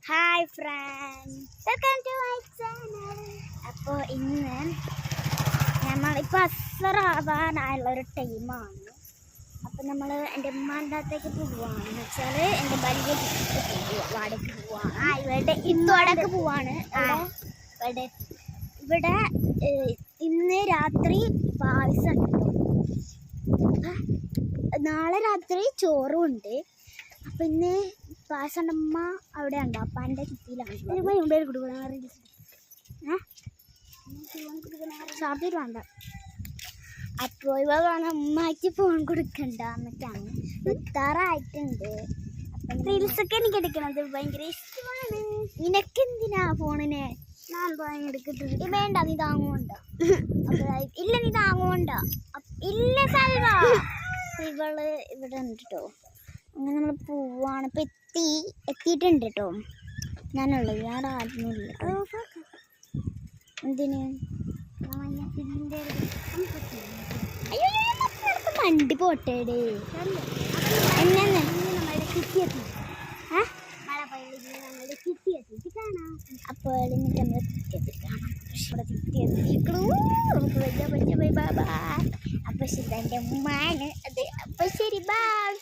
Hi friends, welcome to my channel. അപ്പോൾ ഇന്ന് നമ്മളിപ്പോൾ അസറാവാനായുള്ളൊരു ടൈമാണ്. അപ്പോൾ നമ്മൾ എൻ്റെ ഉമ്മാൻ്റെ അടുത്തേക്ക് പോവുകയാണെന്ന് വെച്ചാൽ എൻ്റെ വലിയ വാടകയ്ക്ക് പോവുകയാണ്. ഇവിടെ ഇന്നോടൊക്കെ പോവാണ്. ഇവിടെ ഇന്ന് രാത്രി പായസം ഉണ്ട്. നാളെ രാത്രി ചോറും ഉണ്ട്. അപ്പം ഇന്ന് പായസം അമ്മ അവിടെ ഉണ്ടോ? അപ്പം എൻ്റെ ചുറ്റിയിലാണ് ഷാപ്പിൽ വേണ്ട. അപ്പോൾ ഇവ വേണം അമ്മയ്ക്ക് ഫോൺ കൊടുക്കണ്ട എന്നിട്ടാണ് ഇത്താറായിട്ടുണ്ട്. അപ്പം റീൽസൊക്കെ എനിക്ക് എടുക്കണത് ഭയങ്കര ഇഷ്ടമാണ്. നിനക്കെന്തിനാ ഫോണിന്? ഞാൻ എടുത്തിട്ട് വേണ്ട, നീ താങ്ങുണ്ടോ? ഇല്ല, നീ താങ്ങുണ്ടോ? ഇല്ല സൽവ, ഇവള് ഇവിടെ ഉണ്ട് കേട്ടോ. അങ്ങനെ നമ്മൾ പോവാണ്. ഇപ്പം എത്തിയിട്ടുണ്ട് കേട്ടോ. ഞാനുള്ളത് വേറെ ആരുമില്ല. എന്തിന് അയ്യോ വണ്ടി പോട്ടേടേ എന്നെ അപ്പോൾ എന്നിട്ട് നമ്മൾ കാണാം. ഇവിടെ തിരിച്ചെത്തിക്കണു. നമുക്ക് വലിയ വലിയ ബൈ ബൈ. അപ്പോൾ ശരി, എൻ്റെ ഉമ്മാണ് അത്. അപ്പോൾ ശരി, ബൈ.